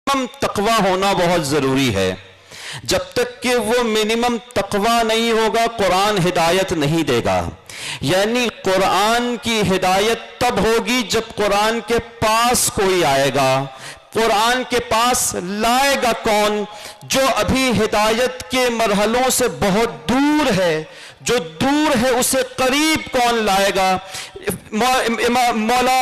Minimum تقوی ہونا بہت ضروری ہے. جب تک کہ وہ منیمم تقوی نہیں ہوگا قرآن ہدایت نہیں دے گا. یعنی قرآن کی ہدایت تب ہوگی جب قرآن کے پاس کوئی آئے گا. قرآن کے پاس لائے گا کون؟ جو ابھی ہدایت کے مرحلوں سے بہت دور ہے. جو دور ہے اسے قریب کون لائے گا؟ مولا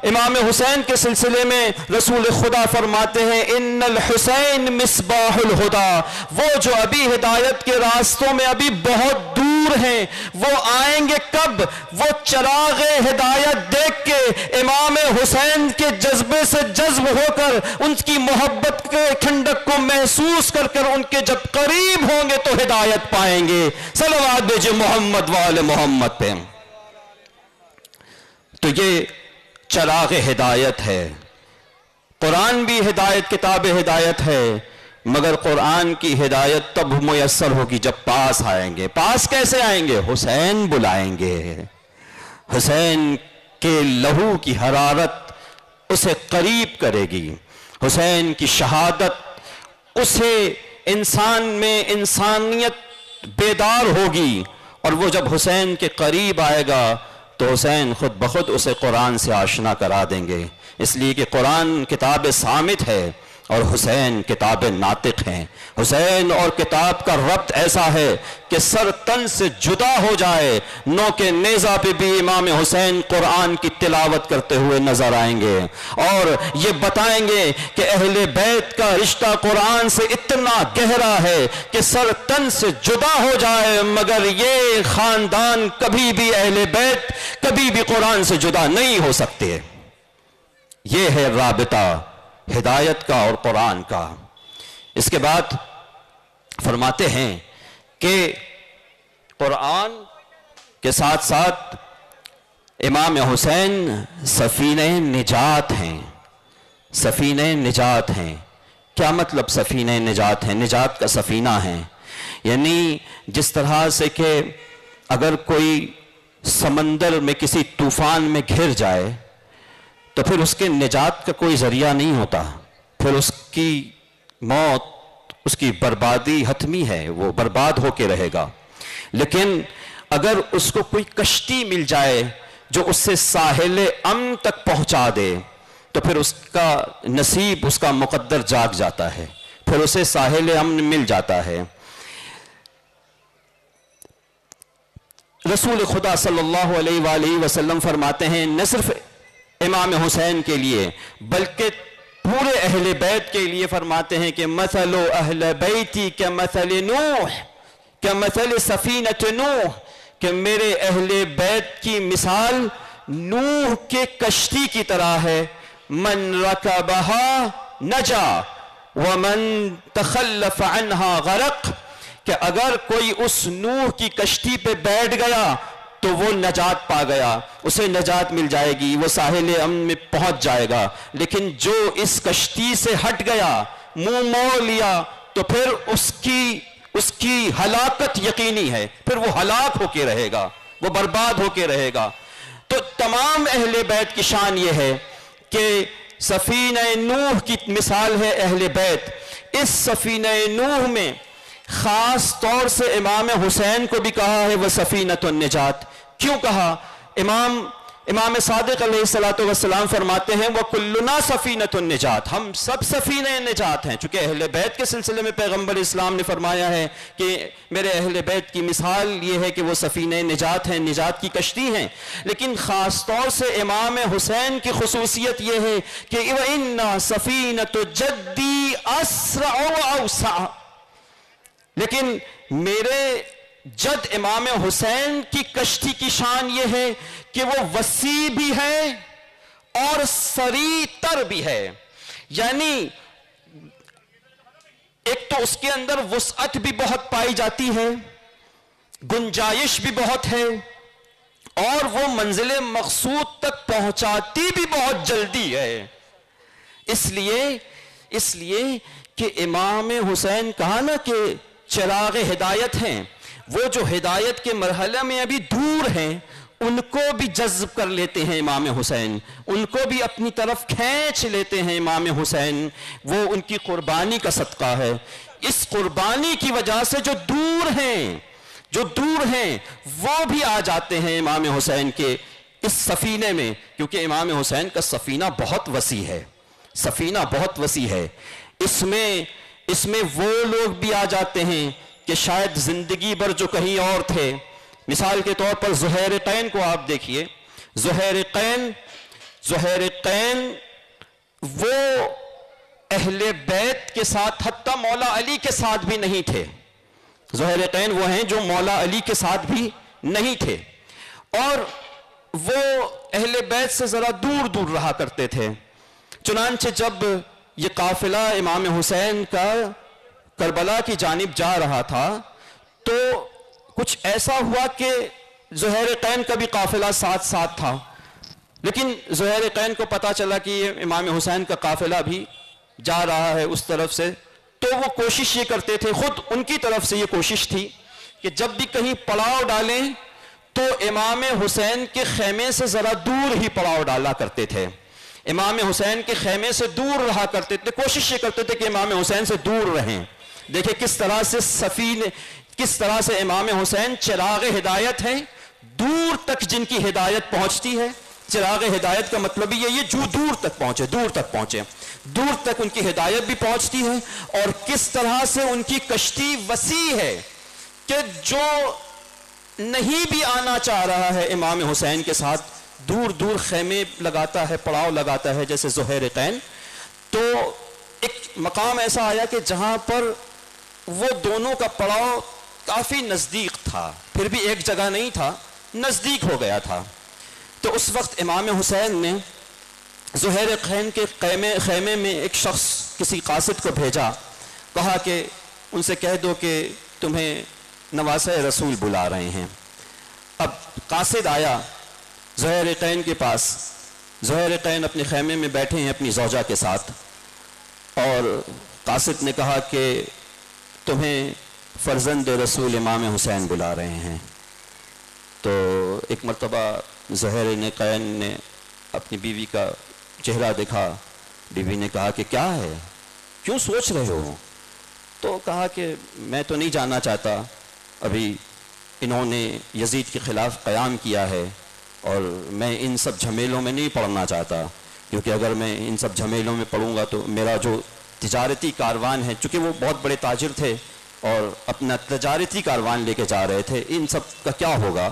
امام حسین کے سلسلے میں رسول خدا فرماتے ہیں ان الحسین مصباح الہدا. وہ جو ابھی ہدایت کے راستوں میں ابھی بہت دور ہیں وہ آئیں گے کب؟ وہ چراغ ہدایت دیکھ کے امام حسین کے جذبے سے جذب ہو کر ان کی محبت کے ٹھنڈک کو محسوس کر کر ان کے جب قریب ہوں گے تو ہدایت پائیں گے. صلوات بھیجئے محمد وآل محمد پہ. تو یہ چراغ ہدایت ہے. قرآن بھی ہدایت، کتاب ہدایت ہے، مگر قرآن کی ہدایت تب میسر ہوگی جب پاس آئیں گے. پاس کیسے آئیں گے؟ حسین بلائیں گے. حسین کے لہو کی حرارت اسے قریب کرے گی. حسین کی شہادت اسے انسان میں انسانیت بیدار ہوگی. اور وہ جب حسین کے قریب آئے گا تو حسین خود بخود اسے قرآن سے آشنا کرا دیں گے. اس لیے کہ قرآن کتاب صامت ہے اور حسین کتاب ناطق ہیں. حسین اور کتاب کا ربط ایسا ہے کہ سر تن سے جدا ہو جائے. نوک نیزہ پہ بھی امام حسین قرآن کی تلاوت کرتے ہوئے نظر آئیں گے اور یہ بتائیں گے کہ اہل بیت کا رشتہ قرآن سے اتنا گہرا ہے کہ سر تن سے جدا ہو جائے مگر یہ خاندان کبھی بھی اہل بیت کبھی بھی قرآن سے جدا نہیں ہو سکتے. یہ ہے رابطہ ہدایت کا اور قرآن کا. اس کے بعد فرماتے ہیں کہ قرآن کے ساتھ ساتھ امام حسین سفینہ نجات ہیں. سفینہ نجات ہیں. کیا مطلب سفینہ نجات ہیں؟ نجات کا سفینہ ہیں یعنی جس طرح سے کہ اگر کوئی سمندر میں کسی طوفان میں گھر جائے تو پھر اس کے نجات کا کوئی ذریعہ نہیں ہوتا، پھر اس کی موت، اس کی بربادی حتمی ہے، وہ برباد ہو کے رہے گا. لیکن اگر اس کو کوئی کشتی مل جائے جو اس سے ساحل امن تک پہنچا دے تو پھر اس کا نصیب، اس کا مقدر جاگ جاتا ہے، پھر اسے ساحل امن مل جاتا ہے. رسول خدا صلی اللہ علیہ وآلہ وسلم فرماتے ہیں نہ صرف امام حسین کے لیے بلکہ پورے اہل بیت کے لیے فرماتے ہیں کہ مثل اہل بیتی کمثل نوح کمثل سفینۃ نوح، کہ میرے اہل بیت کی مثال نوح کے کشتی کی طرح ہے. من رکبها نجا ومن تخلف عنها غرق، کہ اگر کوئی اس نوح کی کشتی پہ بیٹھ گیا تو وہ نجات پا گیا، اسے نجات مل جائے گی، وہ ساحل امن میں پہنچ جائے گا. لیکن جو اس کشتی سے ہٹ گیا، منہ موڑ لیا، تو پھر اس کی ہلاکت یقینی ہے، پھر وہ ہلاک ہو کے رہے گا، وہ برباد ہو کے رہے گا. تو تمام اہل بیت کی شان یہ ہے کہ سفینہ نوح کی مثال ہے اہل بیت. اس سفینہ نوح میں خاص طور سے امام حسین کو بھی کہا ہے وہ سفینۃ النجات. کیوں کہا؟ امام صادق علیہ السلام فرماتے ہیں وَكُلُّنَا سَفِينَةُ النجات، ہم سب سفینہ نجات ہیں. چونکہ اہل بیت کے سلسلے میں پیغمبر اسلام نے فرمایا ہے کہ میرے اہل بیت کی مثال یہ ہے کہ وہ سفینہ نجات ہیں، نجات کی کشتی ہیں. لیکن خاص طور سے امام حسین کی خصوصیت یہ ہے کہ وَإِنَّا سَفِينَةُ جَدِّي أَسْرَعُ وَأَوْسَعُ، لیکن میرے جد امام حسین کی کشتی کی شان یہ ہے کہ وہ وسیع بھی ہے اور سریع تر بھی ہے. یعنی ایک تو اس کے اندر وسعت بھی بہت پائی جاتی ہے، گنجائش بھی بہت ہے، اور وہ منزل مقصود تک پہنچاتی بھی بہت جلدی ہے. اس لیے کہ امام حسین کہا نا کہ چراغ ہدایت ہیں، وہ جو ہدایت کے مرحلے میں ابھی دور ہیں ان کو بھی جذب کر لیتے ہیں امام حسین، ان کو بھی اپنی طرف کھینچ لیتے ہیں امام حسین. وہ ان کی قربانی کا صدقہ ہے. اس قربانی کی وجہ سے جو دور ہیں وہ بھی آ جاتے ہیں امام حسین کے اس سفینے میں، کیونکہ امام حسین کا سفینہ بہت وسیع ہے. اس میں وہ لوگ بھی آ جاتے ہیں کہ شاید زندگی بھر جو کہیں اور تھے. مثال کے طور پر زہیرقین کو آپ دیکھیے. زہیرقین وہ اہل بیت کے ساتھ، حتیٰ مولا علی کے ساتھ بھی نہیں تھے. زہیرقین وہ ہیں جو مولا علی کے ساتھ بھی نہیں تھے، اور وہ اہل بیت سے ذرا دور دور رہا کرتے تھے. چنانچہ جب یہ قافلہ امام حسین کا کربلا کی جانب جا رہا تھا تو کچھ ایسا ہوا کہ زہیرقین کا بھی قافلہ ساتھ تھا، لیکن زہیرقین کو پتا چلا کہ یہ امام حسین کا قافلہ بھی جا رہا ہے اس طرف سے. تو وہ کوشش یہ کرتے تھے، خود ان کی طرف سے یہ کوشش تھی کہ جب بھی کہیں پڑاؤ ڈالیں تو امام حسین کے خیمے سے ذرا دور ہی پڑاؤ ڈالا کرتے تھے. امام حسین کے خیمے سے دور رہا کرتے تھے، کوشش یہ کرتے تھے کہ امام حسین سے دور رہیں. دیکھیں کس طرح سے امام حسین چراغ ہدایت ہیں، دور تک جن کی ہدایت پہنچتی ہے. چراغ ہدایت کا مطلب یہ جو دور تک پہنچے، دور تک ان کی ہدایت بھی پہنچتی ہے. اور کس طرح سے ان کی کشتی وسیع ہے کہ جو نہیں بھی آنا چاہ رہا ہے امام حسین کے ساتھ، دور دور خیمے لگاتا ہے، پڑاؤ لگاتا ہے، جیسے زہیرقین. تو ایک مقام ایسا آیا کہ جہاں پر وہ دونوں کا پڑاؤ کافی نزدیک تھا، پھر بھی ایک جگہ نہیں تھا، نزدیک ہو گیا تھا. تو اس وقت امام حسین نے زہیرقین کے خیمے میں ایک شخص، کسی قاصد کو بھیجا، کہا کہ ان سے کہہ دو کہ تمہیں نواسہ رسول بلا رہے ہیں. اب قاصد آیا زہیرقین کے پاس. زہیرقین اپنے خیمے میں بیٹھے ہیں اپنی زوجہ کے ساتھ، اور قاصد نے کہا کہ تمہیں فرزند رسول امام حسین بلا رہے ہیں. تو ایک مرتبہ زہیرقین نے اپنی بیوی کا چہرہ دیکھا. بیوی نے کہا کہ کیا ہے، کیوں سوچ رہے ہو؟ تو کہا کہ میں تو نہیں جاننا چاہتا، ابھی انہوں نے یزید کے خلاف قیام کیا ہے اور میں ان سب جھمیلوں میں نہیں پڑنا چاہتا، کیونکہ اگر میں ان سب جھمیلوں میں پڑوں گا تو میرا جو تجارتی کاروان ہے، چونکہ وہ بہت بڑے تاجر تھے اور اپنا تجارتی کاروان لے کے جا رہے تھے، ان سب کا کیا ہوگا،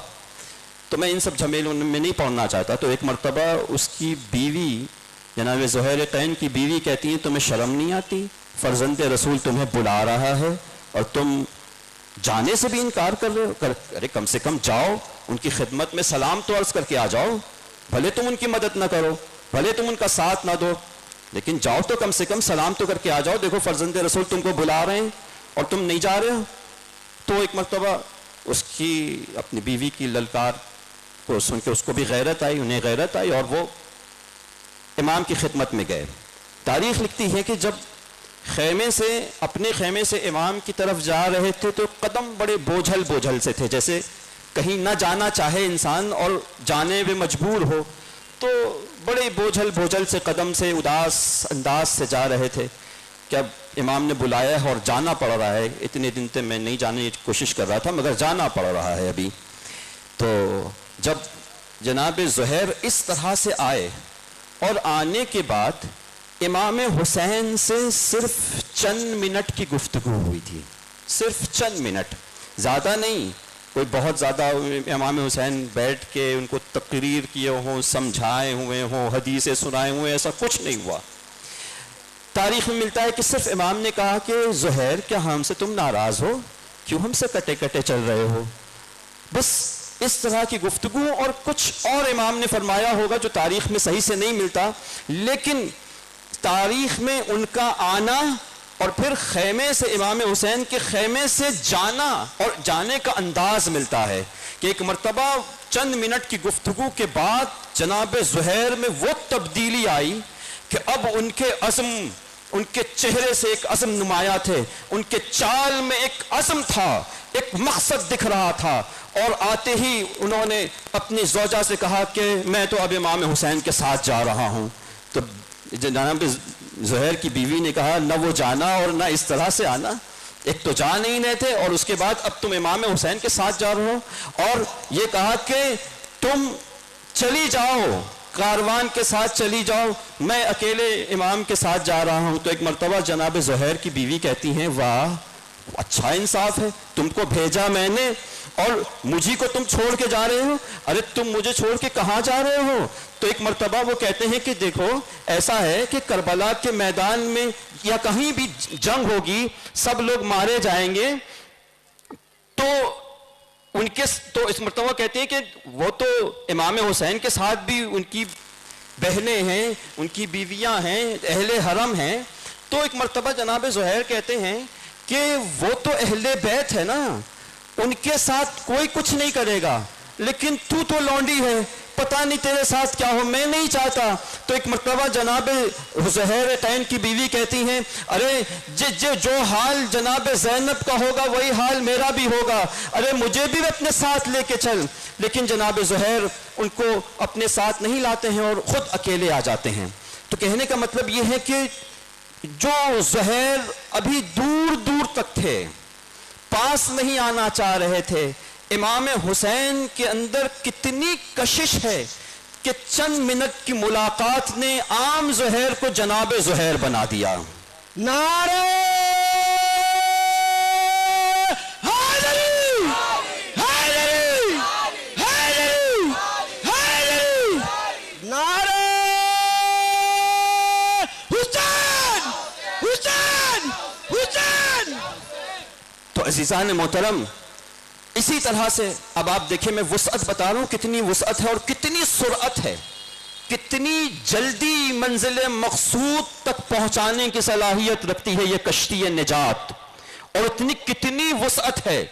تو میں ان سب جھمیلوں میں نہیں پڑنا چاہتا. تو ایک مرتبہ اس کی بیوی، جناب زہیرقین کی بیوی کہتی ہیں تمہیں شرم نہیں آتی؟ فرزند رسول تمہیں بلا رہا ہے اور تم جانے سے بھی انکار کر رہے ہو. ارے کم سے کم جاؤ، ان کی خدمت میں سلام تو عرض کر کے آ جاؤ. بھلے تم ان کی مدد نہ کرو، بھلے تم ان کا ساتھ نہ دو، لیکن جاؤ تو کم سے کم سلام تو کر کے آ جاؤ. دیکھو فرزند رسول تم کو بلا رہے ہیں اور تم نہیں جا رہے ہو. تو ایک مرتبہ اس کی اپنی بیوی کی للکار کو سن کے اس کو بھی غیرت آئی، انہیں غیرت آئی، اور وہ امام کی خدمت میں گئے. تاریخ لکھتی ہے کہ جب اپنے خیمے سے امام کی طرف جا رہے تھے تو قدم بڑے بوجھل سے تھے، جیسے کہیں نہ جانا چاہے انسان اور جانے میں مجبور ہو، تو بڑے بوجھل سے قدم سے اداس انداز سے جا رہے تھے کہ اب امام نے بلایا ہے اور جانا پڑ رہا ہے. اتنے دن سے میں نہیں جانے کی کوشش کر رہا تھا مگر جانا پڑ رہا ہے ابھی. تو جب جناب زہیر اس طرح سے آئے اور آنے کے بعد امام حسین سے صرف چند منٹ کی گفتگو ہوئی تھی، صرف چند منٹ، زیادہ نہیں. کوئی بہت زیادہ امام حسین بیٹھ کے ان کو تقریر کیے ہوں، سمجھائے ہوئے ہوں، حدیثیں سنائے ہوئے، ایسا کچھ نہیں ہوا. تاریخ میں ملتا ہے کہ صرف امام نے کہا کہ زہیر کیا ہم سے تم ناراض ہو، کیوں ہم سے کٹے کٹے چل رہے ہو. بس اس طرح کی گفتگو، اور کچھ اور امام نے فرمایا ہوگا جو تاریخ میں صحیح سے نہیں ملتا، لیکن تاریخ میں ان کا آنا اور پھر خیمے سے، امام حسین کے خیمے سے جانا اور جانے کا انداز ملتا ہے کہ ایک مرتبہ چند منٹ کی گفتگو کے بعد جناب زہیر میں وہ تبدیلی آئی کہ اب ان کے عزم، ان کے چہرے سے ایک عزم نمایاں تھے، ان کے چال میں ایک عزم تھا. ایک مقصد دکھ رہا تھا، اور آتے ہی انہوں نے اپنی زوجہ سے کہا کہ میں تو اب امام حسین کے ساتھ جا رہا ہوں. تو جناب زہیر کی بیوی نے کہا نہ وہ جانا اور نہ اس طرح سے آنا، ایک تو جا نہیں رہے تھے اور اس کے بعد اب تم امام حسین کے ساتھ جا رہے ہو. اور یہ کہا کہ تم چلی جاؤ، کاروان کے ساتھ چلی جاؤ، میں اکیلے امام کے ساتھ جا رہا ہوں. تو ایک مرتبہ جناب زہیر کی بیوی کہتی ہیں واہ اچھا انصاف ہے، تم کو بھیجا میں نے اور مجھے کو تم چھوڑ کے جا رہے ہو، ارے تم مجھے چھوڑ کے کہاں جا رہے ہو؟ تو ایک مرتبہ وہ کہتے ہیں کہ دیکھو ایسا ہے کہ کربلا کے میدان میں یا کہیں بھی جنگ ہوگی، سب لوگ مارے جائیں گے، تو اس مرتبہ کہتے ہیں کہ وہ تو امام حسین کے ساتھ بھی ان کی بہنیں ہیں، ان کی بیویاں ہیں، اہل حرم ہیں. تو ایک مرتبہ جناب زہیر کہتے ہیں کہ وہ تو اہل بیت ہے نا، ان کے ساتھ کوئی کچھ نہیں کرے گا، لیکن تو لونڈی ہے، پتہ نہیں تیرے ساتھ کیا ہو، میں نہیں چاہتا. تو ایک مرتبہ جناب زہیرتین کی بیوی کہتی ہیں ارے جو حال جناب زینب کا ہوگا وہی حال میرا بھی ہوگا، ارے مجھے بھی اپنے ساتھ لے کے چل. لیکن جناب زہیر ان کو اپنے ساتھ نہیں لاتے ہیں اور خود اکیلے آ جاتے ہیں. تو کہنے کا مطلب یہ ہے کہ جو زہیر ابھی دور دور تک تھے، پاس نہیں آنا چاہ رہے تھے، امام حسین کے اندر کتنی کشش ہے کہ چند منٹ کی ملاقات نے عام زہیر کو جناب زہیر بنا دیا. نعرہ حیدری حیدری حیدری حیدری، نعرہ حسین حسین حسین. تو عزیزان محترم اسی طرح سے اب آپ دیکھیں، میں وسعت بتا رہا ہوں کتنی وسعت ہے اور کتنی سرعت ہے، کتنی جلدی منزل مقصود تک پہنچانے کی صلاحیت رکھتی ہے یہ کشتی نجات، اور کتنی وسعت ہے